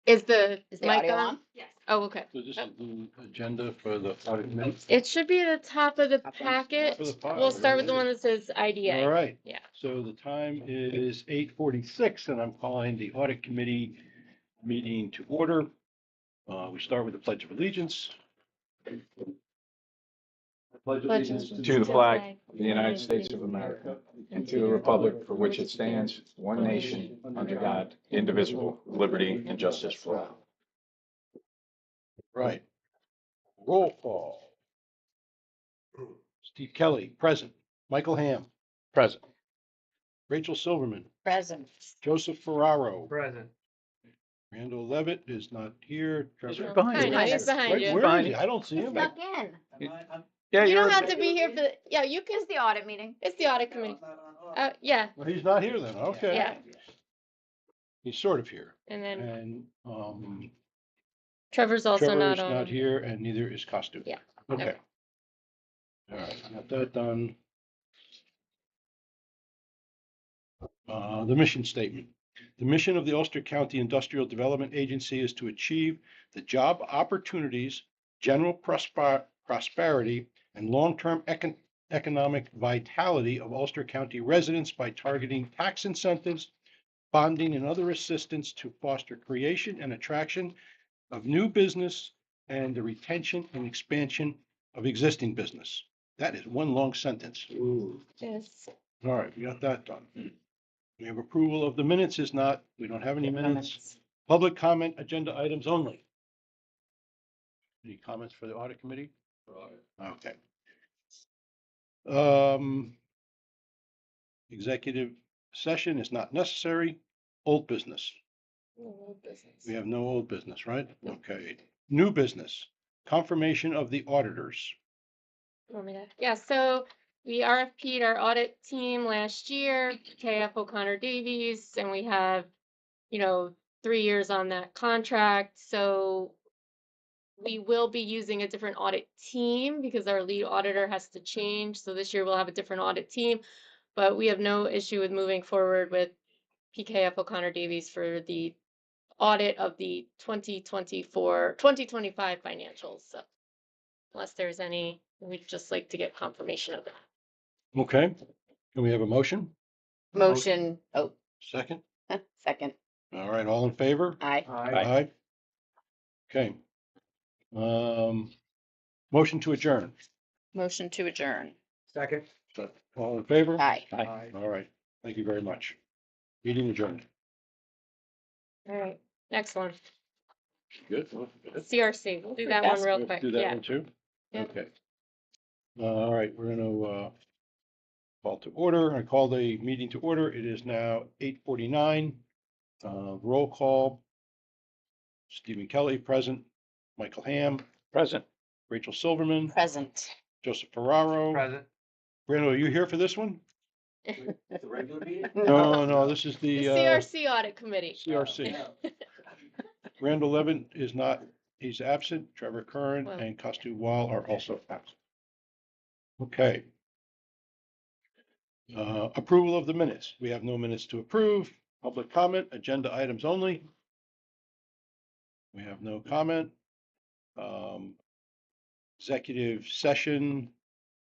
Is the Is the mic audio on? on? Yes. Oh, okay. So this is the agenda for the audit committee? It should be at the top of the Top one? packet. For the file, We'll start with the right? one that says IDA. All right. Yeah. So the time is 8:46 and I'm calling the audit committee meeting to order. We start with the Pledge of Allegiance. I pledge allegiance To the flag of the United States of America and to the republic for which it stands, one nation, under God, indivisible, with liberty and justice for all. Right. Roll call. Steve Kelly, present. Michael Ham, Present. Rachel Silverman, Present. Joseph Ferraro, Present. Randall Levitt is not here. He's Trevor- right behind I you. know, he's behind Wait, you. where Behind is he? you. I don't see him. Snuck in. Yeah, You you're. don't have to be here for the, yeah, you can, It's the audit meeting. it's the audit committee. Yeah, Well, he's not here then. Okay. yeah. He's sort of here. And then And Trevor's also Trevor's not on. not here and neither is Costu. Yeah. Okay. Okay. All right, got that done. The mission statement. The mission of the Ulster County Industrial Development Agency is to achieve the job opportunities, general prosperity, and long-term economic vitality of Ulster County residents by targeting tax incentives, bonding, and other assistance to foster creation and attraction of new business and the retention and expansion of existing business. That is one long sentence. Yes. All right, we got that done. We have approval of the minutes is not, we don't have any minutes. Public comment, agenda items only. Any comments for the audit committee? Okay. Executive session is not necessary. Old business. We have no old business, right? Okay. New business, confirmation of the auditors. Want me to? Yeah, so we RFP'd our audit team last year, KF O'Connor Davies, and we have, 3 years on that contract. So we will be using a different audit team because our lead auditor has to change. So this year we'll have a different audit team, but we have no issue with moving forward with PKF O'Connor Davies for the audit of the 2025 financials. So unless there's any, we'd just like to get confirmation of that. Okay. Can we have a motion? Motion. Oh, Second? second. All right, all in favor? Aye. Aye. Okay. Motion to adjourn. Motion to adjourn. Second. All in favor? Aye. Aye. All right. Thank you very much. Meeting adjourned. All right, next one, Good. Good. CRC. We'll do that Fast. one real We'll quick. do that Yeah. one too? Yep. Okay. All right, we're gonna call to order. I call the meeting to order. It is now 8:49. Roll call. Stephen Kelly, present. Michael Ham, Present. Rachel Silverman, Present. Joseph Ferraro. Present. Brando, are you here for this one? The regular meeting? No, this is The the CRC audit committee. CRC. Randall Levin is not, he's absent. Trevor Curran Wow. and Costu Wall are also absent. Okay. Approval of the minutes. We have no minutes to approve. Public comment, agenda items only. We have no comment. Executive session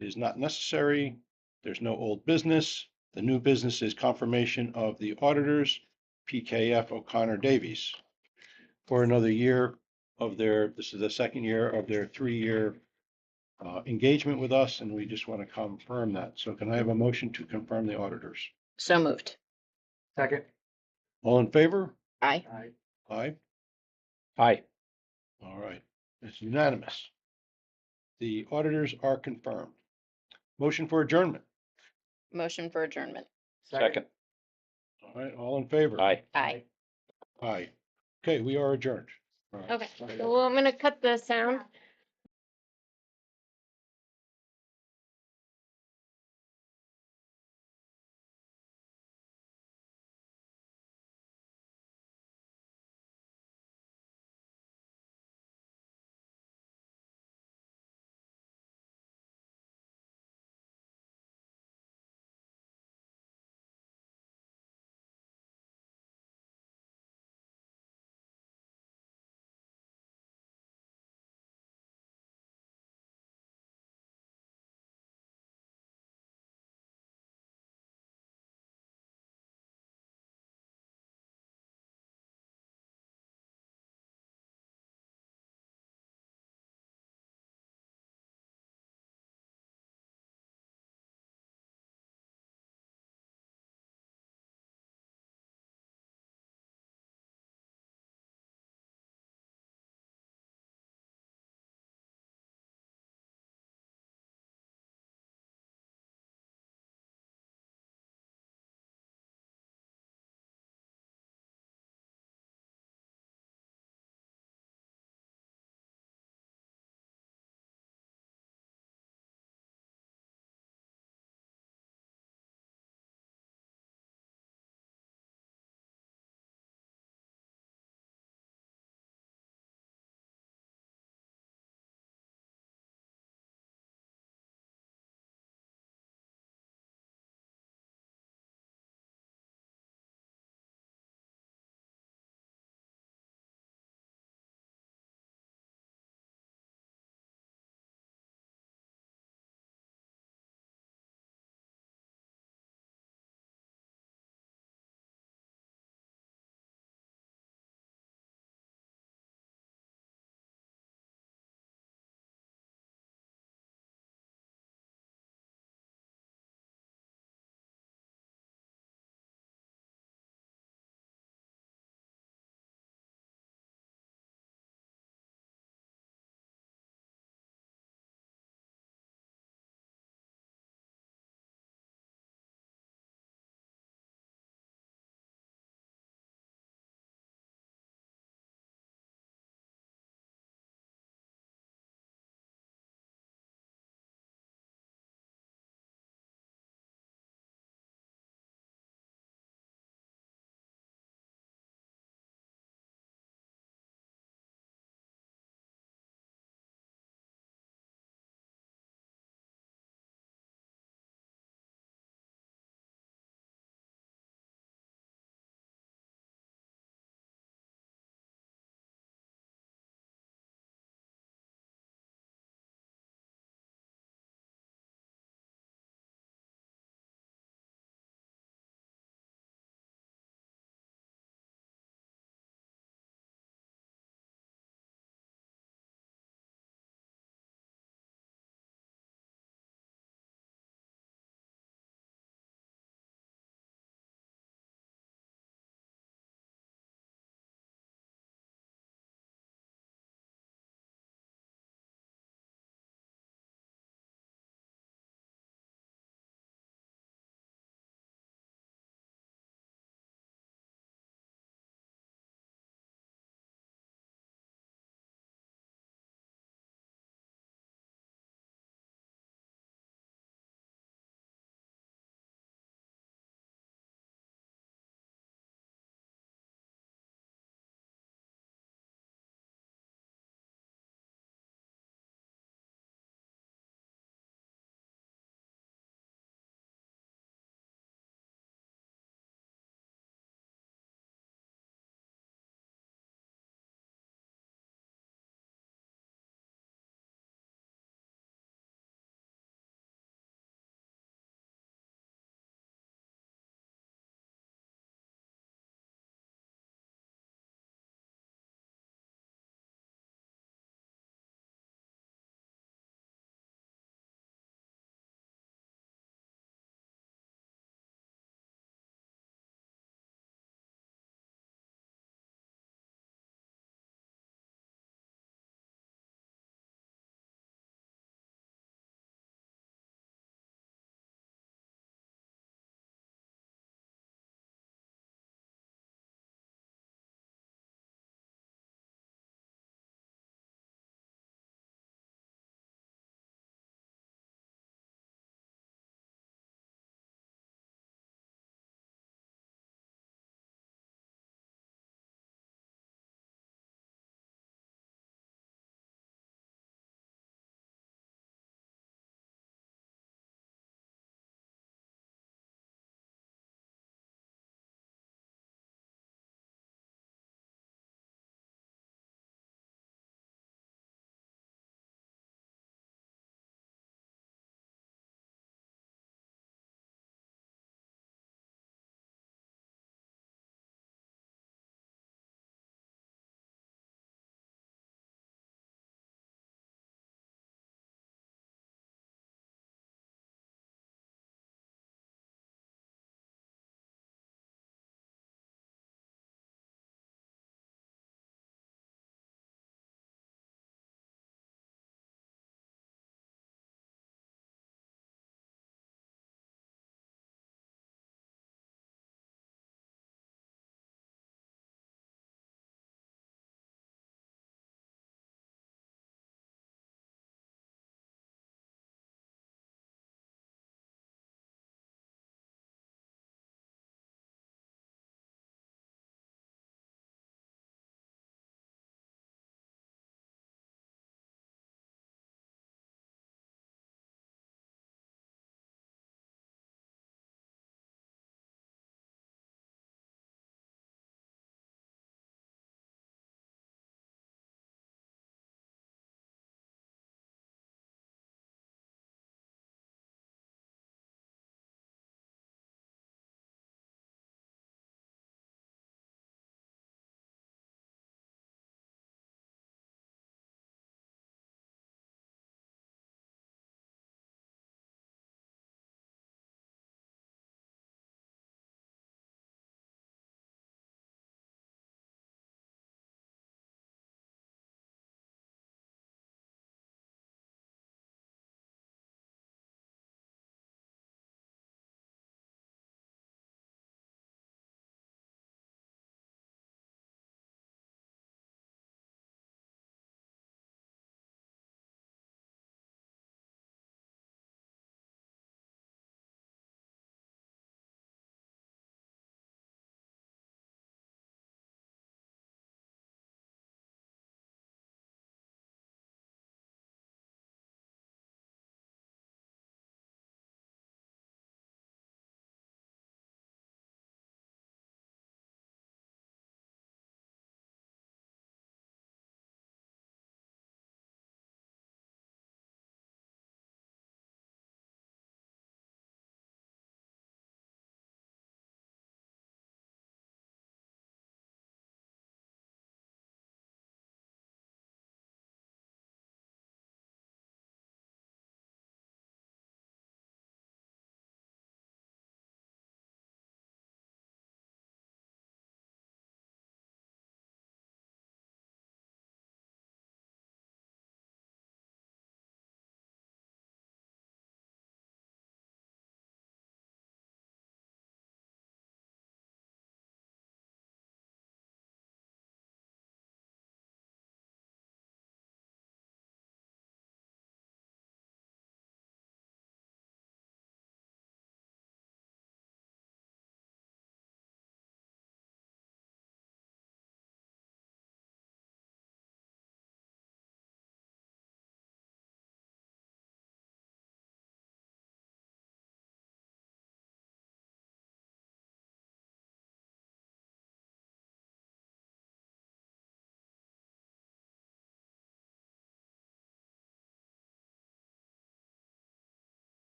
is not necessary. There's no old business. The new business is confirmation of the auditors, PKF O'Connor Davies, for another year of this is the second year of their 3-year engagement with us, and we just want to confirm that. So can I have a motion to confirm the auditors? So moved. Second. All in favor? Aye. Aye. Aye. Aye. All right. It's unanimous. The auditors are confirmed. Motion for adjournment. Motion for adjournment. Second. All right, all in favor? Aye. Aye. Aye. Okay, we are adjourned. All right. Okay, so I'm gonna cut the sound.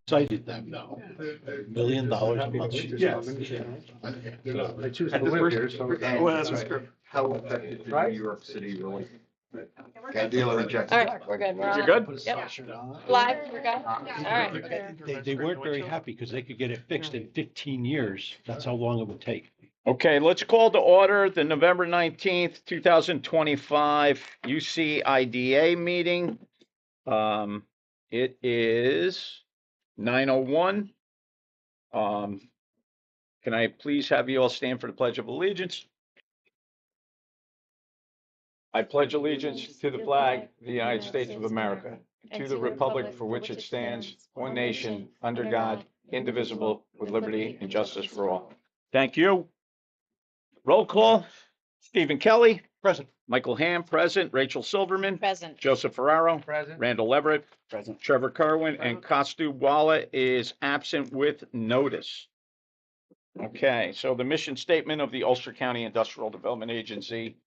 Cited them though. $1 million a month. Yeah. I choose to live here, so. Well, that's what's good. How effective is New York City really? Got deal or reject? All right, we're good. We're You on. good? Yep. Live, we're good. All right. They weren't very happy because they could get it fixed in 15 years. That's how long it would take. Okay, let's call to order the November 19th, 2025 UCIDA meeting. It is 9:01. Can I please have you all stand for the Pledge of Allegiance? I pledge allegiance to the flag of the United States of America, and to the republic for which it stands, one nation, under God, indivisible, with liberty and justice for all. Thank you. Roll call. Stephen Kelly. Present. Michael Ham, present. Rachel Silverman. Present. Joseph Ferraro. Present. Randall Everett. Present. Trevor Kerwin. And Kostu Walla is absent with notice. Okay, so the mission statement of the Ulster County Industrial Development Agency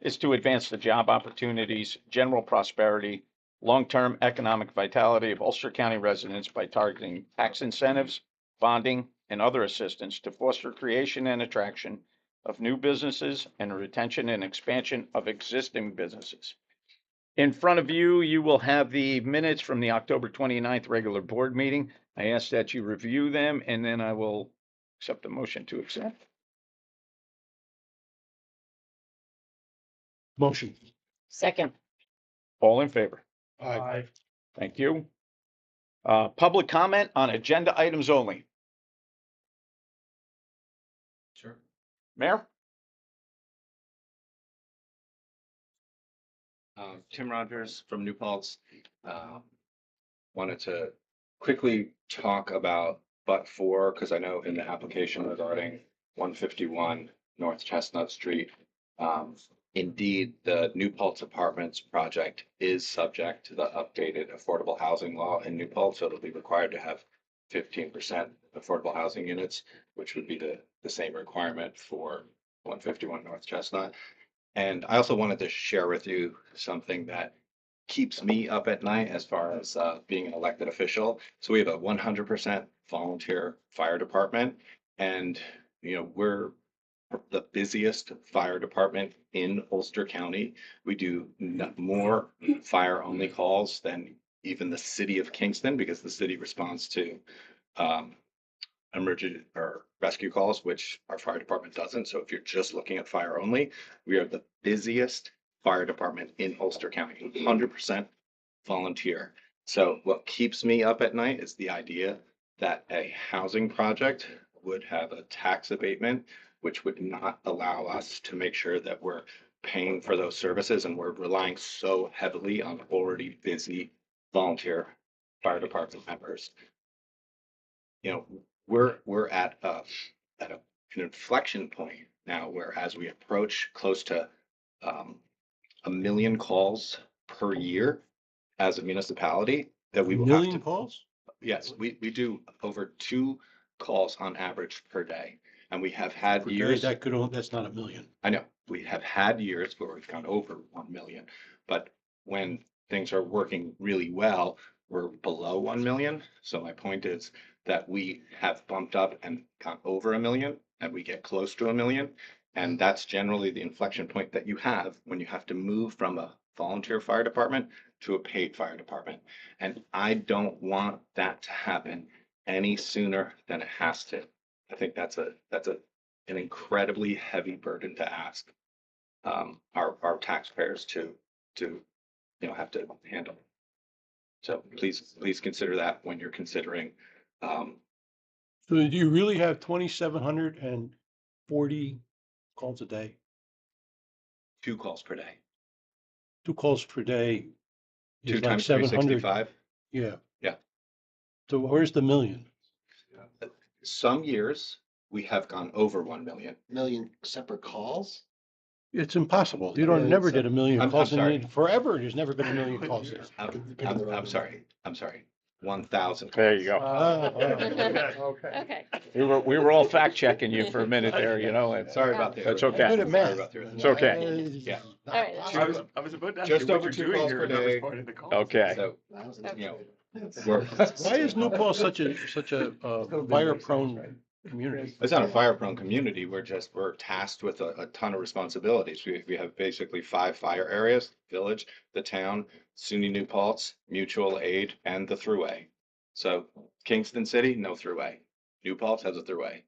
is to advance the job opportunities, general prosperity, long-term economic vitality of Ulster County residents by targeting tax incentives, bonding, and other assistance to foster creation and attraction of new businesses and retention and expansion of existing businesses. In front of you, you will have the minutes from the October 29th regular board meeting. I ask that you review them, and then I will accept the motion to accept. Motion. Second. All in favor? Aye. Thank you. Public comment on agenda items only. Sure. Mayor? Tim Rogers from New Paltz. Wanted to quickly talk about but for, because I know in the application regarding 151 North Chestnut Street, indeed, the New Paltz Apartments project is subject to the updated affordable housing law in New Paltz, so it'll be required to have 15% affordable housing units, which would be the same requirement for 151 North Chestnut. And I also wanted to share with you something that keeps me up at night as far as being an elected official. So we have a 100% volunteer fire department, and we're the busiest fire department in Ulster County. We do more fire only calls than even the city of Kingston, because the city responds to emergency or rescue calls, which our fire department doesn't. So if you're just looking at fire only, we are the busiest fire department in Ulster County, 100% volunteer. So what keeps me up at night is the idea that a housing project would have a tax abatement, which would not allow us to make sure that we're paying for those services, and we're relying so heavily on already busy volunteer fire department members. We're at an inflection point now where, as we approach close to 1 million calls per year as a municipality, that we will have Million to. calls? Yes, we do over 2 calls on average per day, and we have had Per years. day, that's not 1 million. I know, we have had years where we've gone over 1 million, but when things are working really well, we're below 1 million. So my point is that we have bumped up and gone over 1 million, and we get close to 1 million. And that's generally the inflection point that you have when you have to move from a volunteer fire department to a paid fire department. And I don't want that to happen any sooner than it has to. I think that's an incredibly heavy burden to ask our taxpayers to have to handle. So please consider that when you're considering. So do you really have 2,740 calls a day? 2 calls per day. 2 calls per day. 2 is like times 700. 365. Yeah. Yeah. So where's the million? Some years we have gone over 1 million. Million separate calls? It's impossible. You Yeah, never it's did 1 million I'm calls. sorry. Forever, there's never been 1 million calls there. I'm sorry. 1,000. There you go. Okay. We were all fact checking you for a minute there, and Sorry about that. That's I'm okay. good at math. Sorry about the- It's okay. Yeah. All right. I was about to ask Just you what over you're 2 doing calls here, per and that was day. part of the call. Okay. So, We're, Why is New Paltz such a fire-prone community? it's not a fire-prone community. We're tasked with a ton of responsibilities. We have basically 5 fire areas: village, the town, SUNY New Paltz, mutual aid, and the thruway. So Kingston City, no thruway. New Paltz has a thruway.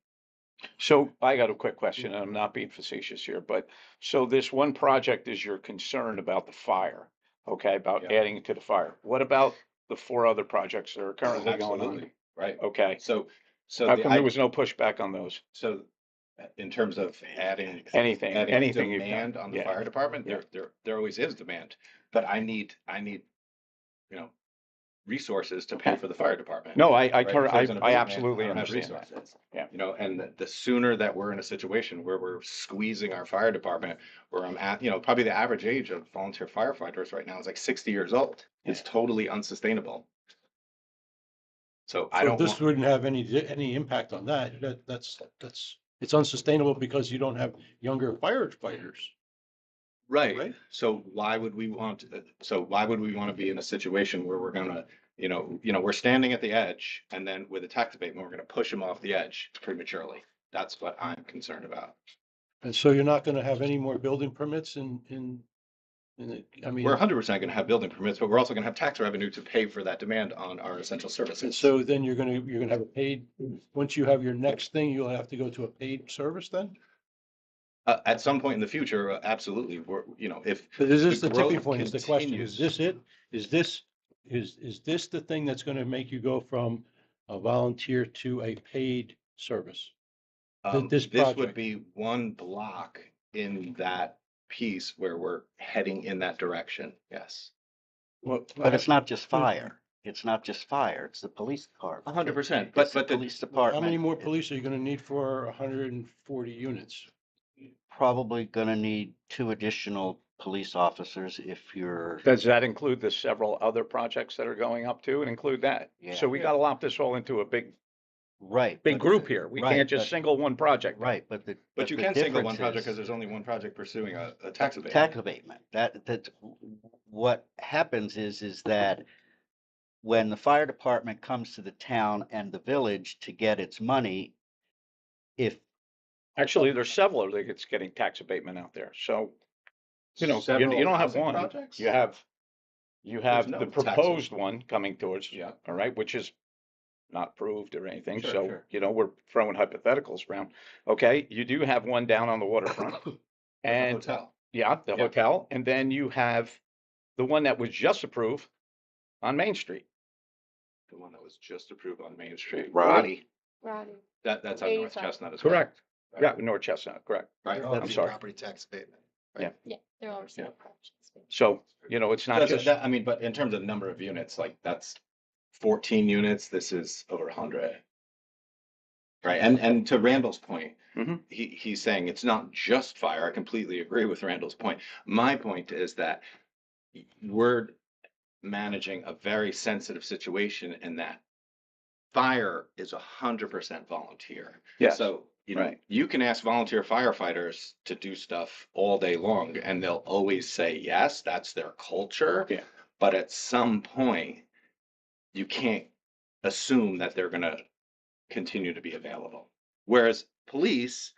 So I got a quick question, and I'm not being facetious here, but so this one project is you're concerned about the fire, okay, about Yeah. adding to the fire. What about the 4 other projects that are currently going on? Absolutely, right. Okay, So how the come there was no pushback on those? So in terms of adding Anything you've done? demand on the Yeah. fire department, Yeah. there always is demand. But I need, you know, resources to pay Okay. for the fire department. No, Right? If there's an I abatement, absolutely I don't have understand that. resources. Yeah. You know, and the sooner that we're in a situation where we're squeezing our fire department, where I'm at, probably the average age of volunteer firefighters right now is like 60 years old. It's totally unsustainable. So I So don't this want, wouldn't have any impact on that. That's it's unsustainable because you don't have younger firefighters. right. Right. So why would we want to be in a situation where we're gonna, we're standing at the edge, and then with a tax abatement, we're gonna push them off the edge prematurely. That's what I'm concerned about. And so you're not gonna have any more building permits I mean, We're 100% gonna have building permits, but we're also gonna have tax revenue to pay for that demand on our essential and services. so then you're gonna have a paid, once you have your next thing, you'll have to go to a paid service then? At some point in the future, absolutely, if But this is the the tipping growth point, is the question. continues. Is this it? Is this the thing that's gonna make you go from a volunteer to a paid service? This This would project. be one block in that piece where we're heading in that direction. Yes. But it's not just fire. It's not just fire. It's the police department. 100%. It's But the the police How department. many more police are you gonna need for 140 units? Probably gonna need 2 additional police officers if you're, Does that include the several other projects that are going up too, and include that? Yeah. So we gotta lump this all into a big right. big but- group here. We right, can't just but- single one project. Right, but But you the can single one difference project is- because there's only one project pursuing a tax abatement. Tax abatement. That what happens is that when the fire department comes to the town and the village to get its money, if Actually, there's several that it's getting tax abatement out there. So, you Several don't have housing one. projects? You have no the tax proposed one coming towards, Yeah. all right, which is not proved or anything. Sure, So, sure. we're throwing hypotheticals around. Okay, you do have one down on the waterfront. The And hotel. yeah, the Yeah. hotel. And then you have the one that was just approved on Main Street. The one that was just approved on Main Street. Roddy. Roddy. That's on North 85. Chestnut as well. Correct. Right. Yeah, North Chestnut, correct. Right. I'm sorry. property tax abatement. Yeah, they're all receiving projects. So, it's not just, I mean, but in terms of number of units, like that's 14 units. This is over 100. Right. And to Randall's point, Mhm. he's saying it's not just fire. I completely agree with Randall's point. My point is that we're managing a very sensitive situation in that fire is 100% volunteer. Yes, So, right. you can ask volunteer firefighters to do stuff all day long and they'll always say yes, that's their culture. Yeah. But at some point, you can't assume that they're going to continue to be available. Whereas police,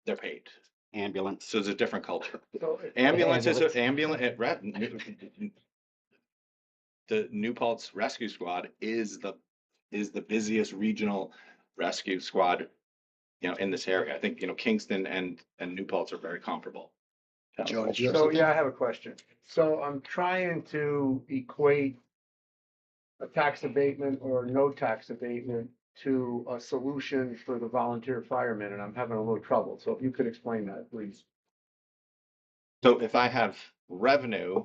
they're paid. Ambulance. So it's a different culture. So Ambulance is the New Paltz Rescue Squad is the busiest regional rescue squad, in this area. I think, Kingston and New Paltz are very comparable. Joe, So, yeah, I have a question. So I'm trying to equate a tax abatement or no tax abatement to a solution for the volunteer firemen, and I'm having a little trouble. So if you could explain that, please. So if I have revenue,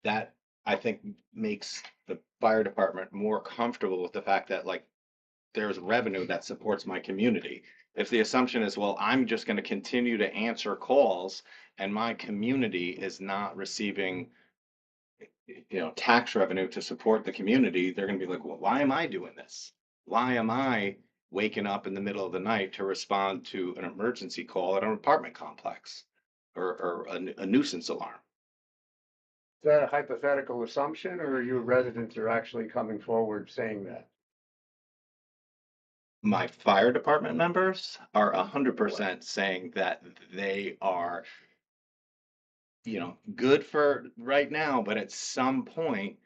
that I think makes the fire department more comfortable with the fact that there's revenue that supports my community. If the assumption is, well, I'm just going to continue to answer calls and my community is not receiving, tax revenue to support the community, they're going to be like, well, why am I doing this? Why am I waking up in the middle of the night to respond to an emergency call at an apartment complex or a nuisance alarm? that a hypothetical assumption, or are your residents are actually coming forward saying that? My fire department members are 100% saying that they are, good for right now, but at some point,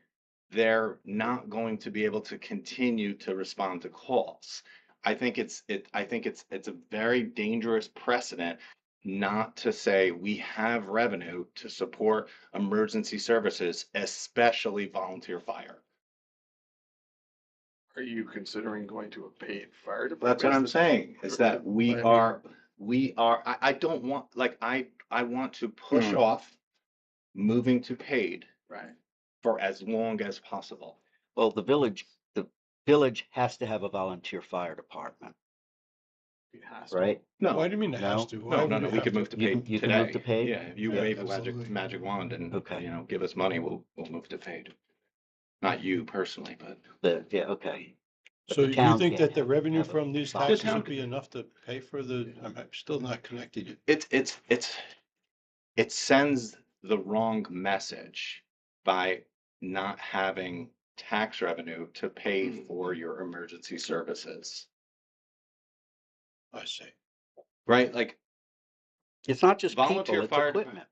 they're not going to be able to continue to respond to calls. I think it's a very dangerous precedent not to say we have revenue to support emergency services, especially volunteer fire. Are you considering going to a paid fire department? That's what I'm saying, is that I don't want, like, I want to push off moving to paid Right. for as long as possible. Well, the village has to have a volunteer fire department, It has to. right? Why No, do you mean it has No. to? no, Why no, would no, it we have could to? move to You paid can- you can move today. to paid? Yeah, if you Yeah, wave a absolutely. magic wand and, Okay. give us money, we'll move to paid. Not you personally, but Yeah, okay. But So the you town think can't that the have- revenue have a from these volunteer. taxes would be enough to pay for I'm still not connected yet. it sends the wrong message by not having tax revenue to pay for your emergency services, I see. right? Like, It's not just volunteer people, it's fire equipment.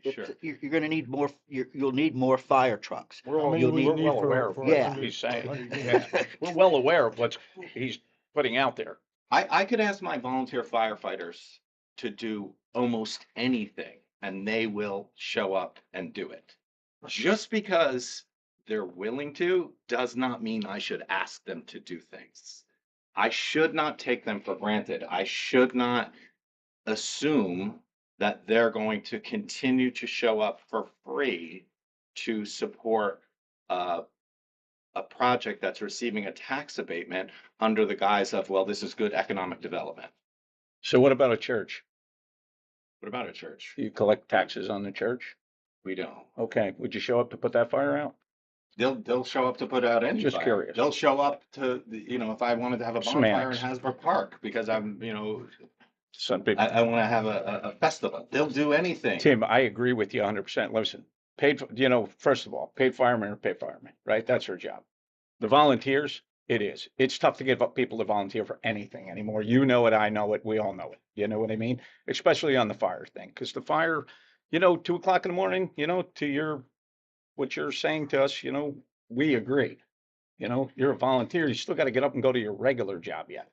sure. You're gonna need more, you'll need more fire trucks. How many do we You'll need well aware for, of for Yeah. 100 he's saying. 100 Yeah. units? We're well aware of what he's putting out there. I could ask my volunteer firefighters to do almost anything and they will show up and do it. Just because they're willing to does not mean I should ask them to do things. I should not take them for granted. I should not assume that they're going to continue to show up for free to support a project that's receiving a tax abatement under the guise of, well, this is good economic development. So what about a church? What about a church? Do you collect taxes on the church? We don't. Okay, would you show up to put that fire out? They'll show up to put out any Just fire. curious. They'll show up to, if I wanted to have a bonfire in Semantics. Hasbrook Park because I'm, Some big, I want to have a festival. They'll do anything. Tim, I agree with you 100%. Listen, first of all, paid firemen are paid firemen, right? That's their job. The volunteers, it is. It's tough to get people to volunteer for anything anymore. You know it, I know it, we all know it. You know what I mean? Especially on the fire thing, because the fire, 2 o'clock in the morning, to what you're saying to us, we agree. You're a volunteer, you still got to get up and go to your regular job yet.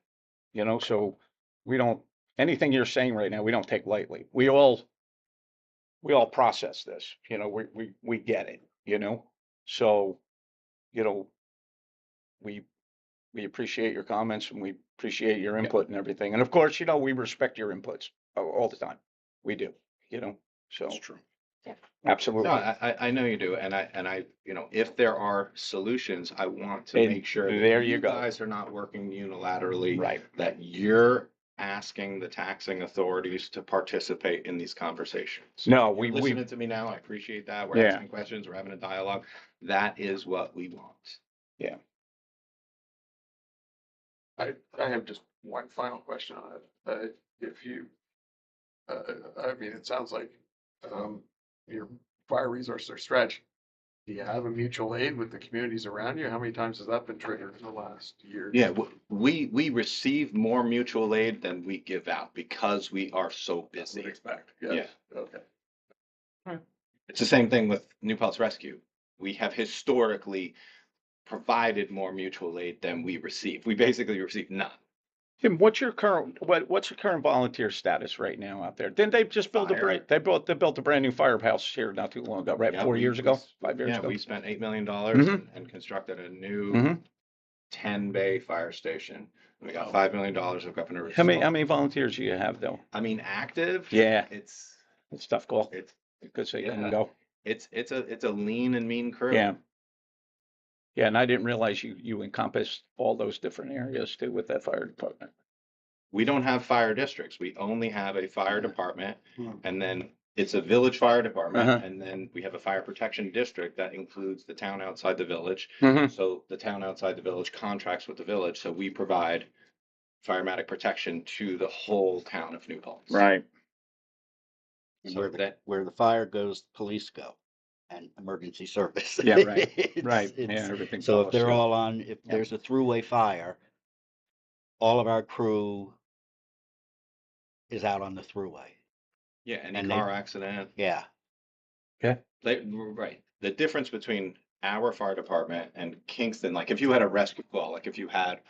So we don't, anything you're saying right now, we don't take lightly. We all process this, we get it, So, we appreciate your comments and we appreciate your input and everything. And of course, we respect your inputs all the time. We do, so. That's true. Absolutely. No, I know you do. And I, if there are solutions, I want to And make sure that there you you go. guys are not working unilaterally. Right. That you're asking the taxing authorities to participate in these conversations. No, You're listening to me now. I appreciate that. We're Yeah. asking questions. We're having a dialogue. That is what we want. Yeah. I have just one final question on it. If you, I mean, it sounds like your fire resources are stretched. Do you have a mutual aid with the communities around you? How many times has that been triggered in the last year? Yeah, we receive more mutual aid than we give out because we are so Would busy. expect. Yes. Okay. It's the same thing with New Paltz Rescue. We have historically provided more mutual aid than we receive. We basically receive none. Tim, what's your current volunteer status right now out there? Didn't they just build Fire. they built a brand new firehouse here not too long ago, right? Yeah, 4 years ago, 5 years Yeah, ago. we spent $8 million Mhm. and constructed a new Mhm. 10-bay fire station. We got $5 million hooked up in a. How many volunteers do you have though? I mean, active. Yeah. It's It's tough call. it's Good so you yeah. can go. it's a lean and mean crew. Yeah. Yeah, and I didn't realize you encompassed all those different areas too with that fire department. We don't have fire districts. We only have a fire department, Hmm. and then it's a village fire department, Uh-huh. and then we have a fire protection district that includes the town outside the village. Mhm. So the town outside the village contracts with the village, so we provide firematic protection to the whole town of New Paltz. Right. And So where that where the fire goes, the police go. and emergency service. Yeah, right, It's- right. it's- Yeah, everything So if follows they're suit. all on, if Yeah. there's a throughway fire, all of our crew is out on the throughway. Yeah, any And they- car accident, Yeah, right. The difference between our fire department and Kingston, like if you had a rescue call, like if you had,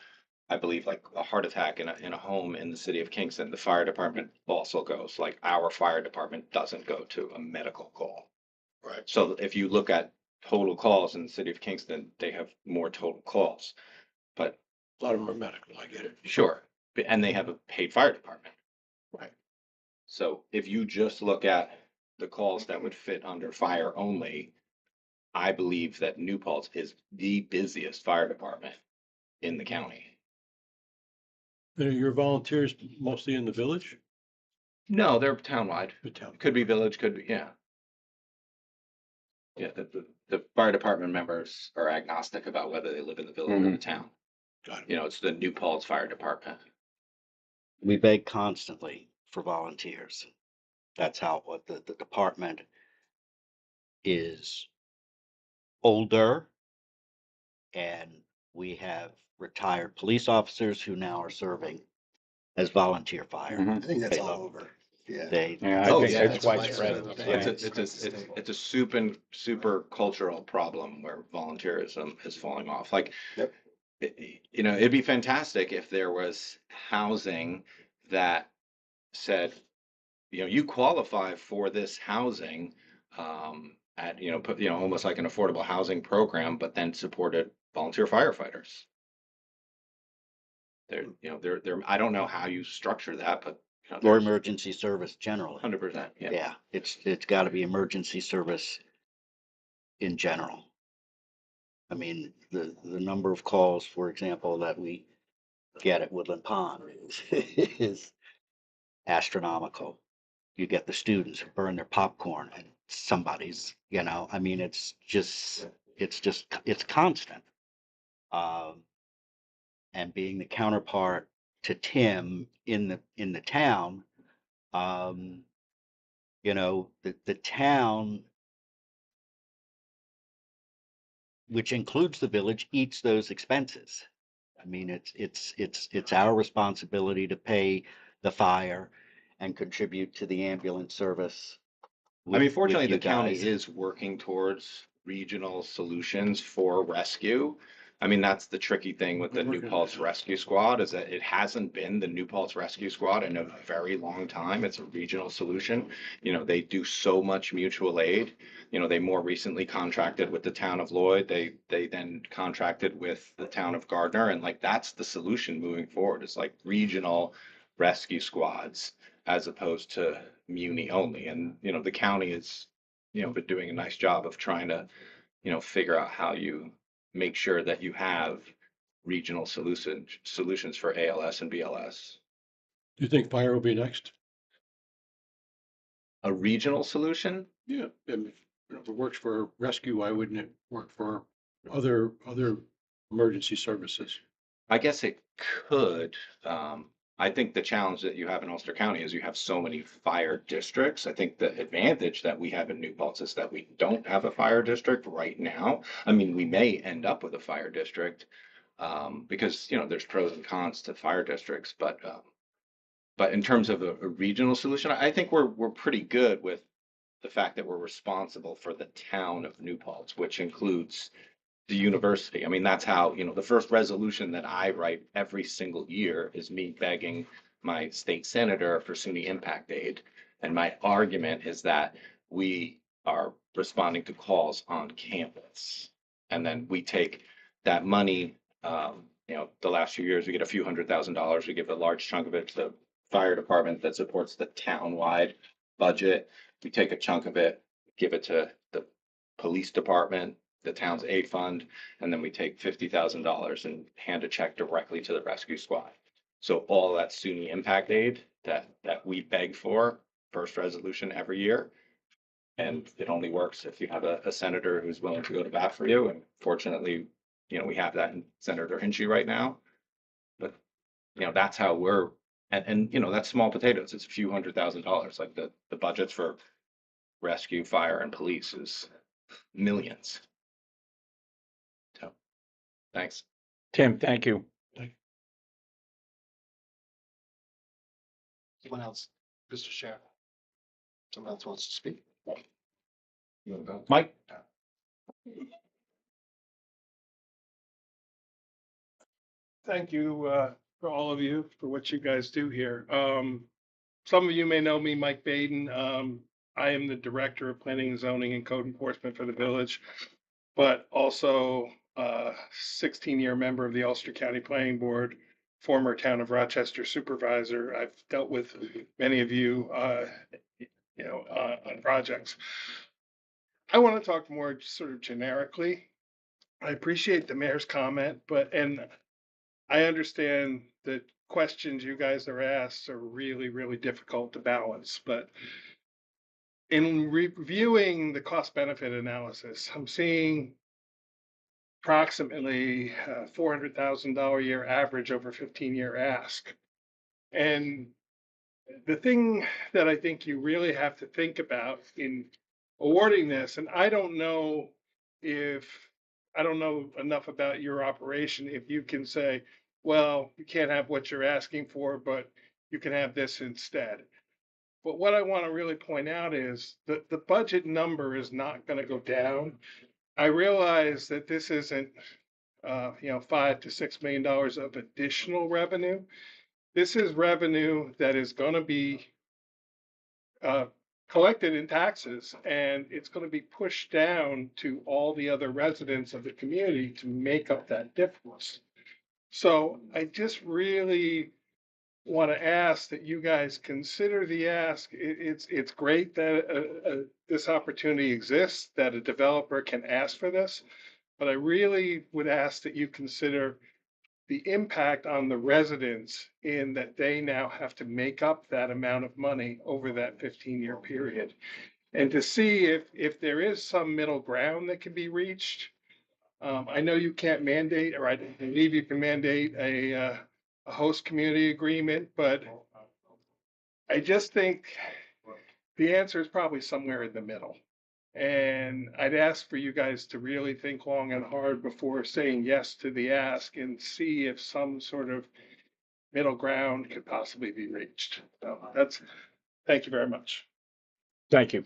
I believe, like a heart attack in a home in the city of Kingston, the fire department also goes. Like our fire department doesn't go to a medical call. Right. So if you look at total calls in the city of Kingston, they have more total calls. But A lot of them are medical, I get it. sure, and they have a paid fire department. Right. So if you just look at the calls that would fit under fire only, I believe that New Paltz is the busiest fire department in the county. Are your volunteers mostly in the village? No, they're townwide. The town. Could be village, could be, yeah. Yeah, the fire department members are agnostic about whether they live in the village or the town. Got it. You know, it's the New Paltz Fire Department. we beg constantly for volunteers. That's how, what the department is older, and we have retired police officers who now are serving as volunteer fire. Mhm. I think that's They all love- over. Yeah. They, Yeah, I Oh, think yeah, it's it's widespread. widespread. Yeah. It's a super cultural problem where volunteerism is falling off. Like, Yep. you know, it'd be fantastic if there was housing that said, you know, you qualify for this housing, at, you know, put, you know, almost like an affordable housing program, but then supported volunteer firefighters. I don't know how you structure that, but, you know, or emergency service generally. 100%, yeah. Yeah, it's got to be emergency service in general. I mean, the number of calls, for example, that we get at Woodland Pond is astronomical. You get the students who burn their popcorn and somebody's, you know, I mean, it's constant. And being the counterpart to Tim in the town, you know, the town, which includes the village, eats those expenses. I mean, it's our responsibility to pay the fire and contribute to the ambulance service. I mean, with fortunately, you the county guys. is working towards regional solutions for rescue. I mean, that's the tricky thing with the We're New working on Paltz that. Rescue Squad is that it hasn't been the New Paltz Rescue Squad in a very long time. It's a regional solution. You know, they do so much mutual aid. You know, they more recently contracted with the town of Lloyd. They then contracted with the town of Gardner, and like that's the solution moving forward. It's like regional rescue squads as opposed to muni only. And, you know, the county is, you know, been doing a nice job of trying to, you know, figure out how you make sure that you have regional solutions for ALS and BLS. Do you think fire will be next? A regional solution? Yeah, if it works for rescue, why wouldn't it work for other emergency services? I guess it could. I think the challenge that you have in Ulster County is you have so many fire districts. I think the advantage that we have in New Paltz is that we don't have a fire district right now. I mean, we may end up with a fire district, because, you know, there's pros and cons to fire districts, but in terms of a regional solution, I think we're pretty good with the fact that we're responsible for the town of New Paltz, which includes the university. I mean, that's how, you know, the first resolution that I write every single year is me begging my state senator for SUNY impact aid. And my argument is that we are responding to calls on campus. And then we take that money, you know, the last few years, we get a few $100,000. We give a large chunk of it to the fire department that supports the town-wide budget. We take a chunk of it, give it to the police department, the town's aid fund, and then we take $50,000 and hand a check directly to the rescue squad. So all that SUNY impact aid that we beg for, first resolution every year. And it only works if you have a senator who's willing to go to bat for you. And fortunately, you know, we have that in Senator Hinchy right now. But, you know, that's how and you know, that's small potatoes. It's a few $100,000. Like the budgets for rescue, fire, and police is millions. So, thanks. Tim, thank you. Someone else, Mr. Sheriff. Someone else wants to speak? You wanna go? Mike? Thank you for all of you for what you guys do here. Some of you may know me, Mike Baden. I am the Director of Planning and Zoning and Code Enforcement for the village, but also a 16-year member of the Ulster County Planning Board, former Town of Rochester supervisor. I've dealt with many of you, on projects. I want to talk more sort of generically. I appreciate the mayor's comment, and I understand that questions you guys are asked are really, really difficult to balance, but in reviewing the cost benefit analysis, I'm seeing approximately $400,000 a year average over 15-year ask. And the thing that I think you really have to think about in awarding this, and I don't know enough about your operation, if you can say, well, you can't have what you're asking for, but you can have this instead. But what I want to really point out is that the budget number is not going to go down. I realize that this isn't, $5 to $6 million of additional revenue. This is revenue that is going to be collected in taxes, and it's going to be pushed down to all the other residents of the community to make up that difference. So I just really want to ask that you guys consider the ask. It's great that this opportunity exists, that a developer can ask for this, but I really would ask that you consider the impact on the residents in that they now have to make up that amount of money over that 15-year period. And to see if there is some middle ground that can be reached. I know you can't mandate, or I believe you can mandate a host community agreement, but I just think the answer is probably somewhere in the middle. And I'd ask for you guys to really think long and hard before saying yes to the ask and see if some sort of middle ground could possibly be reached. So thank you very much. Thank you.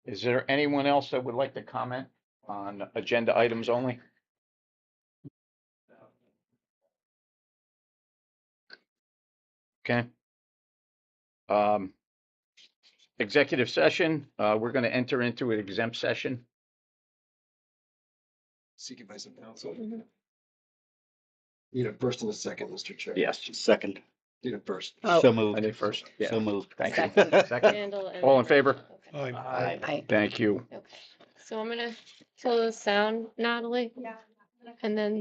Is there anyone else that would like to comment on agenda items only? Okay. Executive session, we're going to enter into an exempt session. Seeking by some counsel. Need a first and a second, Mr. Chair. Yes. Second, Need a first. so I moved, did first. Yeah. so moved. Thank you. Second. Second. Randall and All in favor? Okay. Aye. Thank you. Okay. So I'm gonna close sound, Natalie. Yeah. And then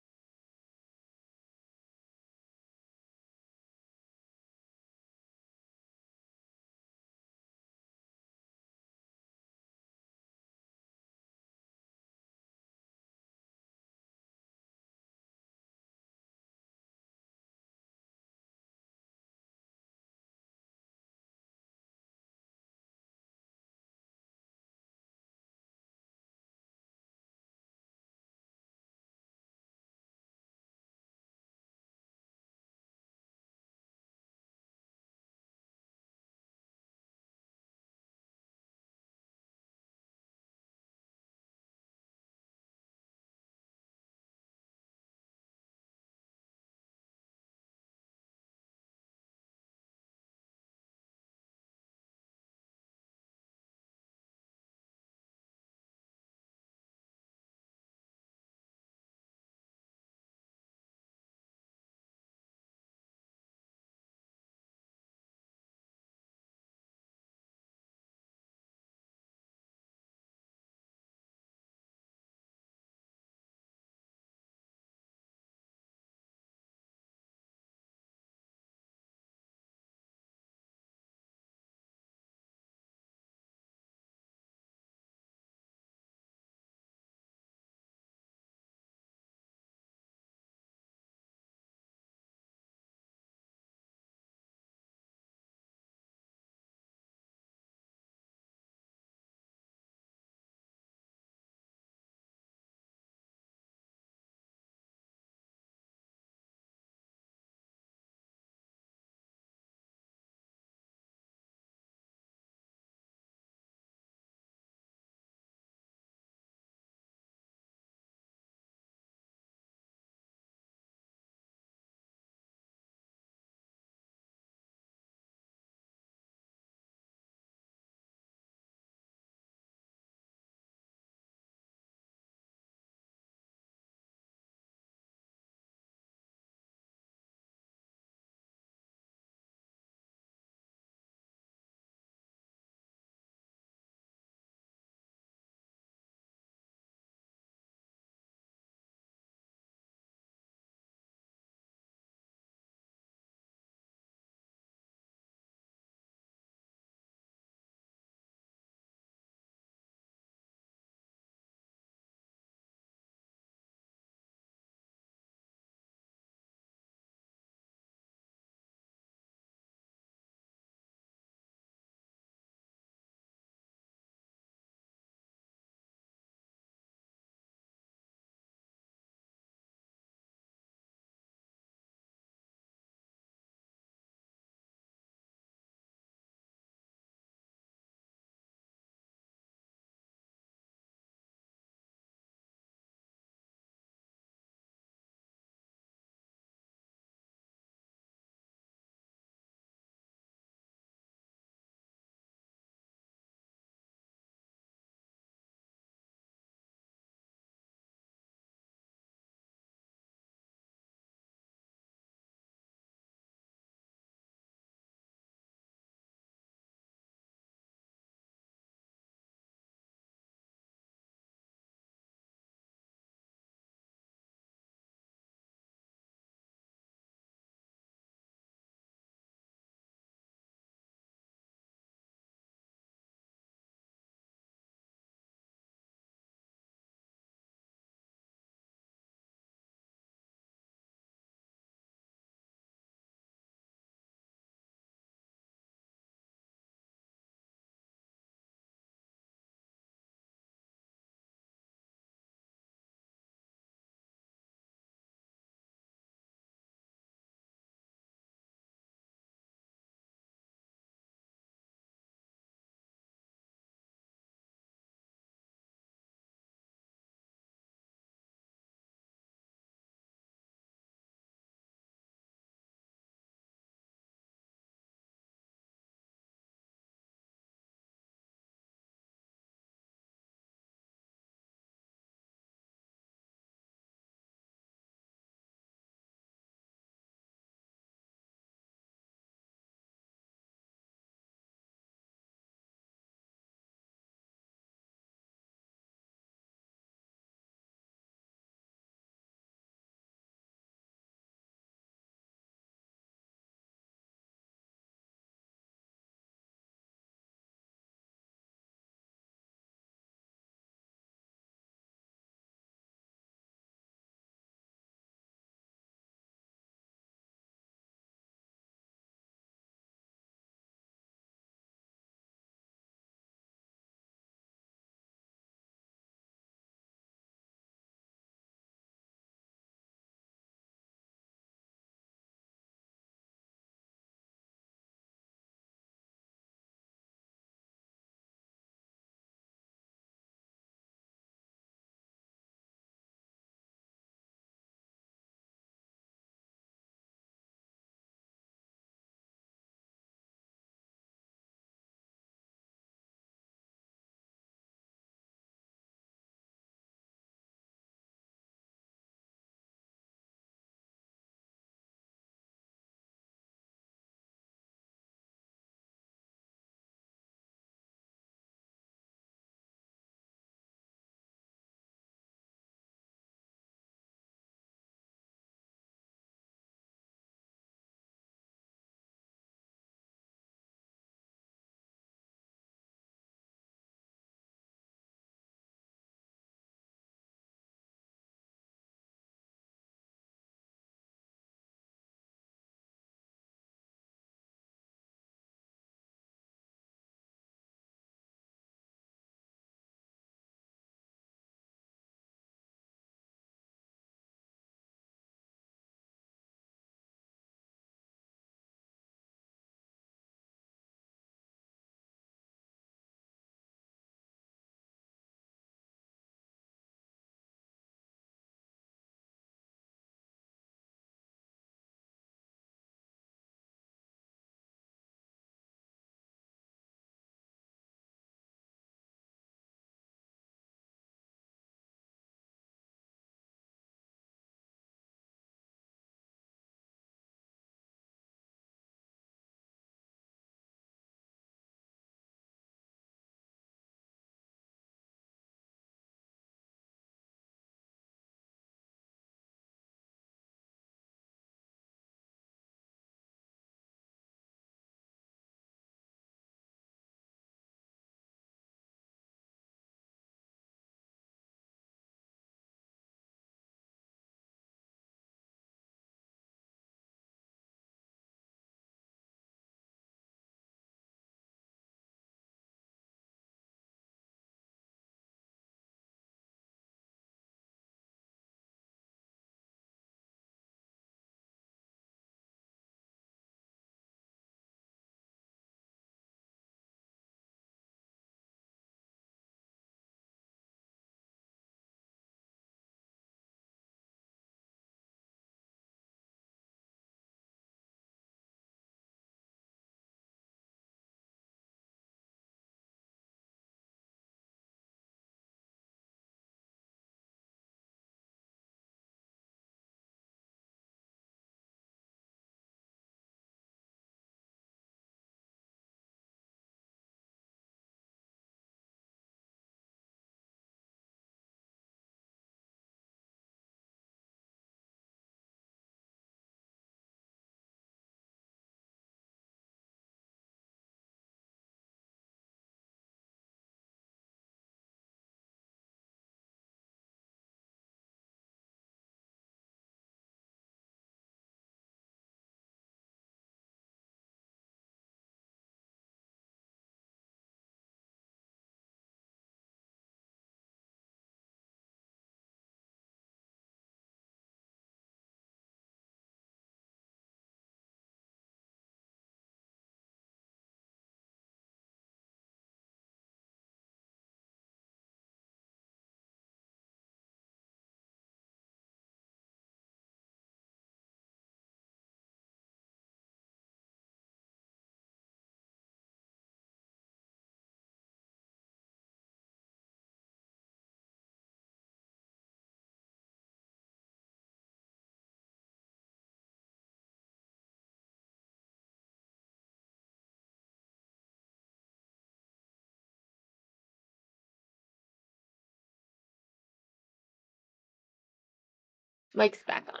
Mike's back on.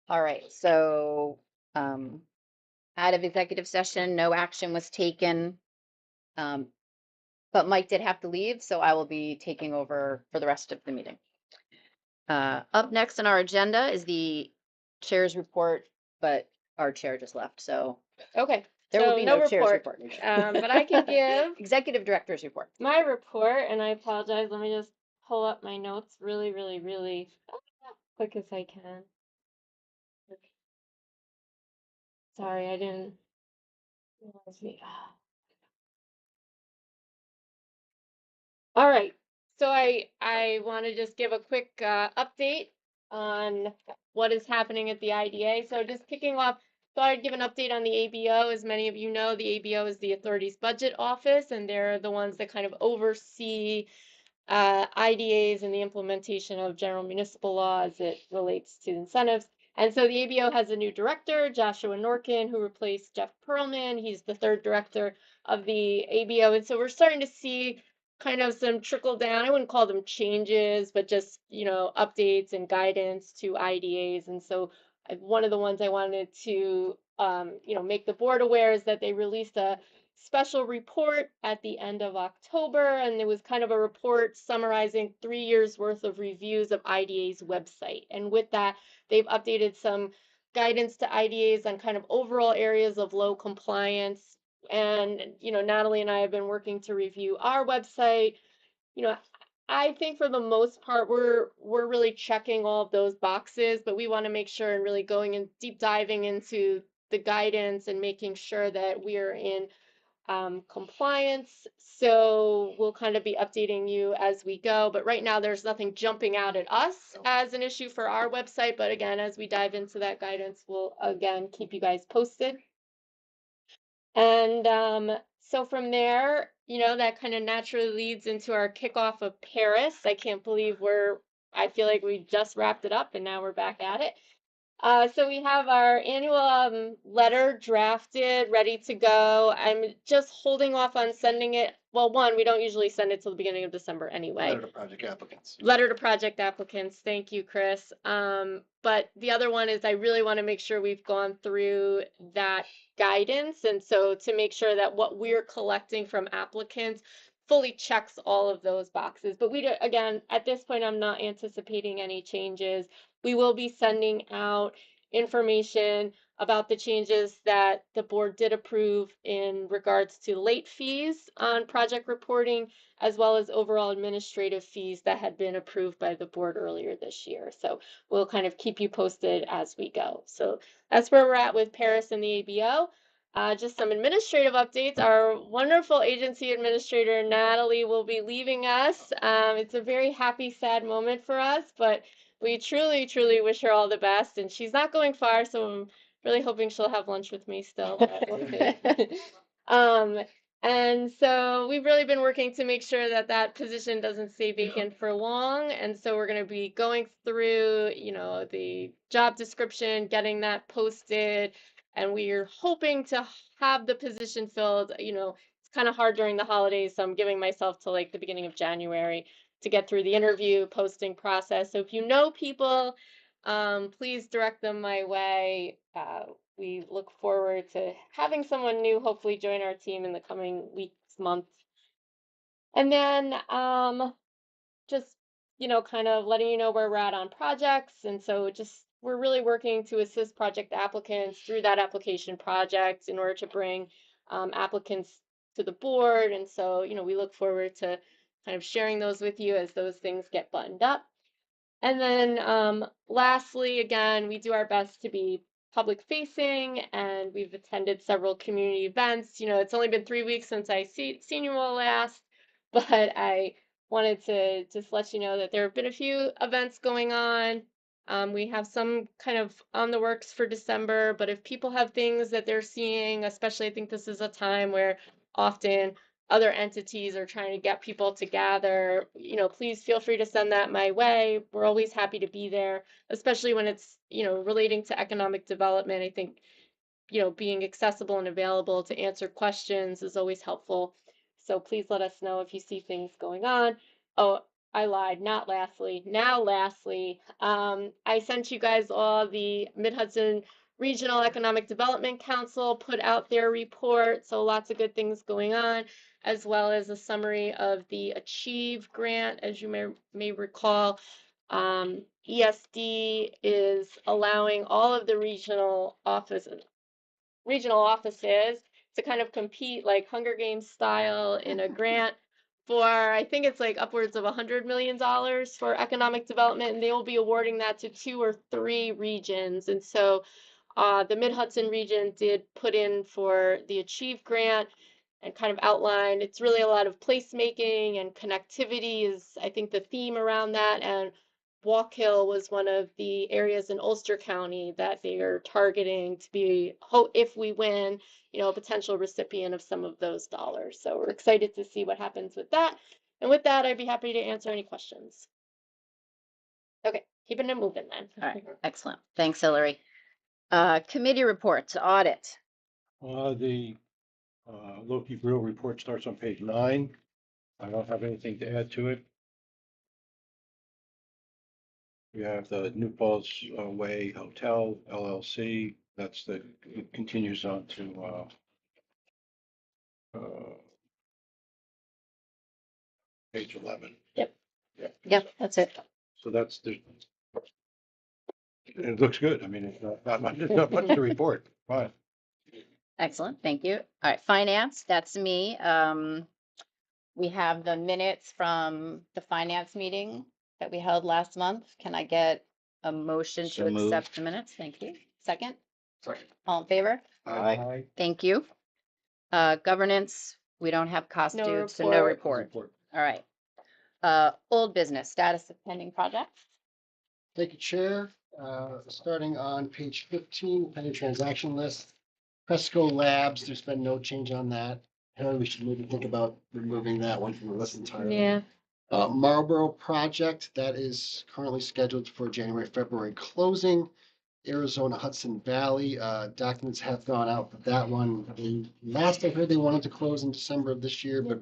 All right, so, out of executive session, no action was taken. But Mike did have to leave, so I will be taking over for the rest of the meeting. Up next on our agenda is the chair's report, but our chair just left, so Okay, there will so be no no chair's report, report. but I can give Executive director's report. my report, and I apologize. Let me just pull up my notes really quick as I can. Sorry, I didn't realize me. All right, so I want to just give a quick update on what is happening at the IDA. So just kicking off, thought I'd give an update on the ABO. As many of you know, the ABO is the authority's budget office, and they're the ones that kind of oversee IDAs and the implementation of general municipal law as it relates to incentives. And so the ABO has a new director, Joshua Norkin, who replaced Jeff Perlman. He's the third director of the ABO. And so we're starting to see kind of some trickle down. I wouldn't call them changes, but just, updates and guidance to IDAs. And so one of the ones I wanted to, make the board aware is that they released a special report at the end of October, and it was kind of a report summarizing 3 years worth of reviews of IDA's website. And with that, they've updated some guidance to IDAs on kind of overall areas of low compliance. And, Natalie and I have been working to review our website. I think for the most part, we're really checking all of those boxes, but we want to make sure and really going in deep diving into the guidance and making sure that we are in compliance. So we'll kind of be updating you as we go. But right now, there's nothing jumping out at us as an issue for our website. But again, as we dive into that guidance, we'll again keep you guys posted. And so from there, that kind of naturally leads into our kickoff of Paris. I can't believe I feel like we just wrapped it up and now we're back at it. So we have our annual letter drafted, ready to go. I'm just holding off on sending it. Well, one, we don't usually send it till the beginning of December anyway. Letter to project applicants. Letter to project applicants. Thank you, Chris. But the other one is I really want to make sure we've gone through that guidance. And so to make sure that what we're collecting from applicants fully checks all of those boxes. But again, at this point, I'm not anticipating any changes. We will be sending out information about the changes that the board did approve in regards to late fees on project reporting, as well as overall administrative fees that had been approved by the board earlier this year. So we'll kind of keep you posted as we go. So that's where we're at with Paris and the ABO. Just some administrative updates. Our wonderful agency administrator, Natalie, will be leaving us. It's a very happy, sad moment for us, but we truly wish her all the best. And she's not going far, so I'm really hoping she'll have lunch with me still. But we'll see. And so we've really been working to make sure that that position doesn't stay vacant for long. And so we're going to be going through, the job description, getting that posted, and we are hoping to have the position filled. It's kind of hard during the holidays, so I'm giving myself to like the beginning of January to get through the interview posting process. So if you know people, please direct them my way. We look forward to having someone new hopefully join our team in the coming weeks, months. And then just, kind of letting you know where we're at on projects. And so we're really working to assist project applicants through that application project in order to bring applicants to the board. And so, we look forward to kind of sharing those with you as those things get buttoned up. And then lastly, again, we do our best to be public facing, and we've attended several community events. It's only been 3 weeks since I seen you all last, but I wanted to just let you know that there have been a few events going on. We have some kind of on the works for December, but if people have things that they're seeing, especially I think this is a time where often other entities are trying to get people to gather, please feel free to send that my way. We're always happy to be there, especially when it's, relating to economic development. I think, being accessible and available to answer questions is always helpful. So please let us know if you see things going on. Oh, I lied, not lastly. Now, lastly, I sent you guys all the Mid-Hudson Regional Economic Development Council put out their report, so lots of good things going on, as well as a summary of the Achieve grant. As you may recall, ESD is allowing all of the regional offices to kind of compete like Hunger Games style in a grant for, I think it's like upwards of $100 million for economic development, and they will be awarding that to 2 or 3 regions. And so the Mid-Hudson region did put in for the Achieve grant and kind of outlined it's really a lot of placemaking and connectivity is, I think, the theme around that. And Walk Hill was one of the areas in Ulster County that they are targeting to be, if we win, a potential recipient of some of those dollars. So we're excited to see what happens with that. And with that, I'd be happy to answer any questions. Okay, keeping it moving then. All right, excellent. Thanks, Hillary. Committee reports, audit. The Loki Grill report starts on page 9. I don't have anything to add to it. We have the New Falls Way Hotel LLC. It continues on to page 11. Yep, that's it. So it looks good. I mean, it's not much to report. Fine. Excellent, thank you. All right, finance, that's me. We have the minutes from the finance meeting that we held last month. Can I get a motion So to moved. accept the minutes? Thank you. Second, Second. all in favor? Aye. Thank you. Governance, we don't have costumes, so no report. All right. Old business, status of pending projects. Thank you, Chair. Starting on page 15, pending transaction list. Cresco Labs, there's been no change on that. Hillary, we should maybe think about removing that one from the list entirely. Yeah. Marlboro project, that is currently scheduled for January, February closing. Arizona Hudson Valley, documents have gone out for that one. Last I heard, they wanted to close in December of this year, but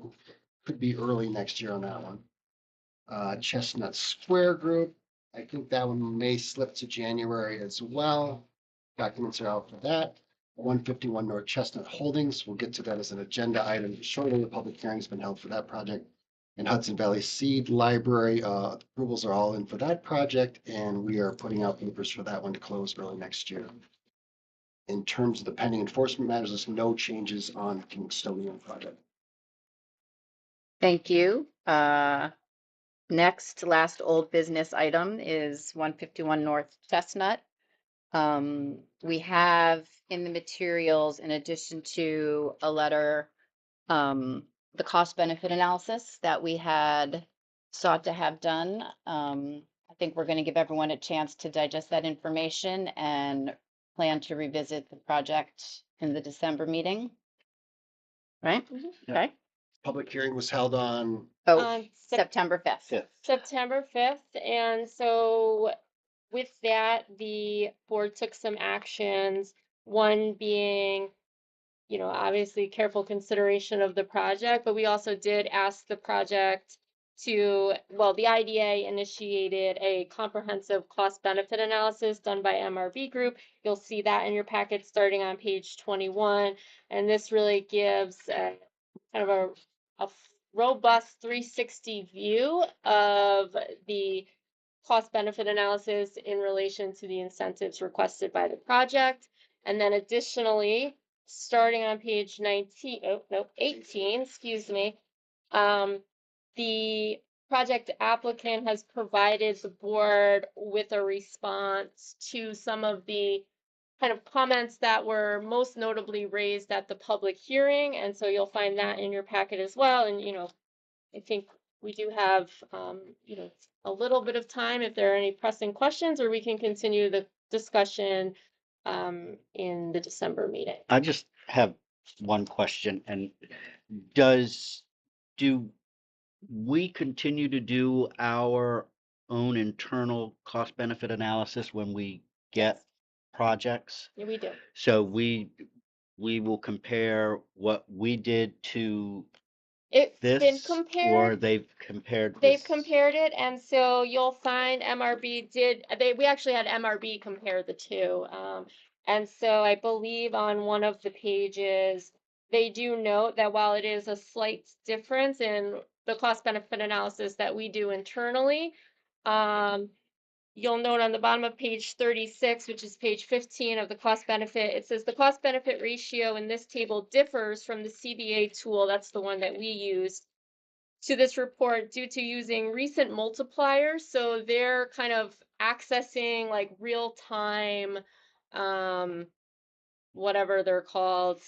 could be early next year on that one. Chestnut Square Group, I think that one may slip to January as well. Documents are out for that. 151 North Chestnut Holdings, we'll get to that as an agenda item shortly. The public hearing's been held for that project. And Hudson Valley Seed Library, approvals are all in for that project, and we are putting out papers for that one to close early next year. In terms of the pending enforcement matters, there's no changes on the Kingstonian project. Thank you. Next, last old business item is 151 North Chestnut. We have in the materials, in addition to a letter, the cost benefit analysis that we had sought to have done. I think we're going to give everyone a chance to digest that information and plan to revisit the project in the December meeting. Right? Okay. Public hearing was held on Oh, September 5th. 5th. September 5th. And so with that, the board took some actions, one being, obviously careful consideration of the project, but we also did ask the project the IDA initiated a comprehensive cost benefit analysis done by MRB Group. You'll see that in your packet starting on page 21. And this really gives kind of a robust 360 view of the cost benefit analysis in relation to the incentives requested by the project. And then additionally, starting on page 18, excuse me, the project applicant has provided the board with a response to some of the kind of comments that were most notably raised at the public hearing. And so you'll find that in your packet as well. And, I think we do have, a little bit of time if there are any pressing questions, or we can continue the discussion in the December meeting. I just have one question, and do we continue to do our own internal cost benefit analysis when we get projects? Yeah, we do. So we will compare what we did to It's been this, or compared. they've compared They've this? compared it, and so you'll find MRB did, we actually had MRB compare the two. And so I believe on one of the pages, they do note that while it is a slight difference in the cost benefit analysis that we do internally, you'll note on the bottom of page 36, which is page 15 of the cost benefit, it says the cost benefit ratio in this table differs from the CBA tool, that's the one that we used, to this report due to using recent multipliers. So they're kind of accessing like real time, whatever they're called,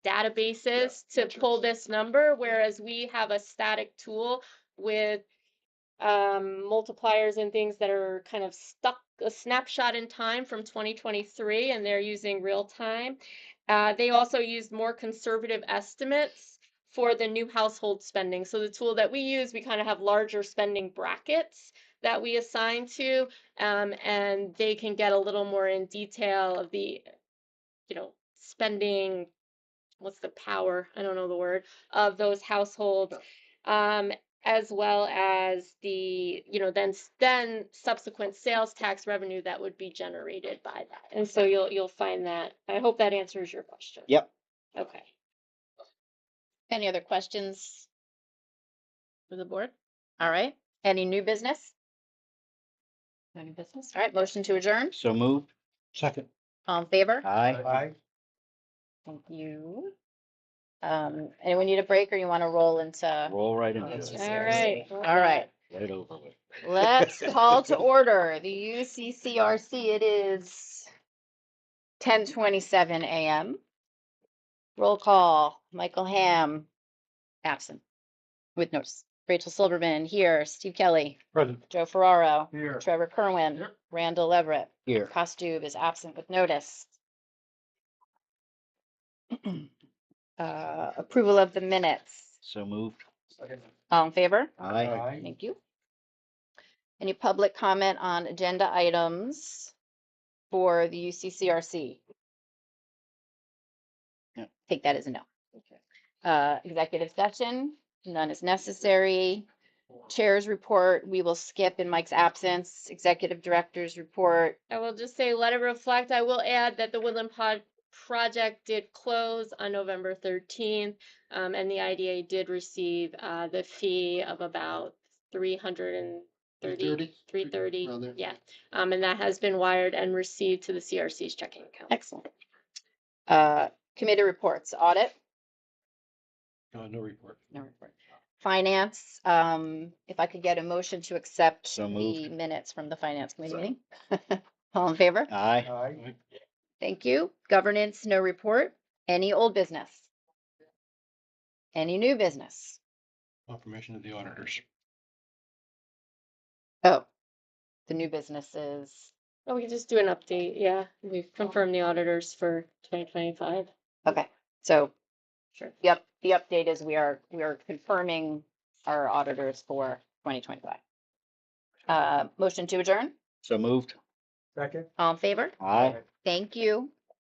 databases to pull this number, whereas we have a static tool with multipliers and things that are kind of stuck a snapshot in time from 2023, and they're using real time. They also used more conservative estimates for the new household spending. So the tool that we use, we kind of have larger spending brackets that we assign to, and they can get a little more in detail of the, spending, what's the power? I don't know the word, of those households. As well as the, then subsequent sales tax revenue that would be generated by that. And so you'll find that. I hope that answers your question. Yep. Okay. Any other questions for the board? All right. Any new business? No new business? All right, motion to adjourn. So moved. Second. All in favor? Aye. Thank you. Anyone need a break or you want to roll into? Roll right into All it. right. All right. Right over with. Let's call to order the UCCRC. It is 10:27 a.m. Roll call. Michael Ham, absent with notice. Rachel Silverman here. Steve Kelly. Present. Joe Ferraro. Here. Trevor Kerwin. Here. Randall Everett. Here. Costume is absent with notice. Approval of the minutes. So moved. All in favor? Aye. Thank you. Any public comment on agenda items for the UCCRC? No. Take that as a no. Executive session, none is necessary. Chair's report, we will skip in Mike's absence. Executive director's report. I will just say, let it reflect. I will add that the Woodland Pod project did close on November 13th, and the IDA did receive the fee of about 330, 330. Around there. Yeah. And that has been wired and received to the CRC's checking account. Excellent. Committee reports, audit. No report. No report. Finance, if I could get a motion to accept So the moved. minutes from the finance committee meeting. All in favor? Aye. Thank you. Governance, no report. Any old business? Any new business? Confirmation of the auditors. Oh, the new business is, Oh, we can just do an update. Yeah, we've confirmed the auditors for 2025. okay, so Sure. yep, the update is we are confirming our auditors for 2025. Motion to adjourn. So moved. Second? All in favor? Aye. Thank you.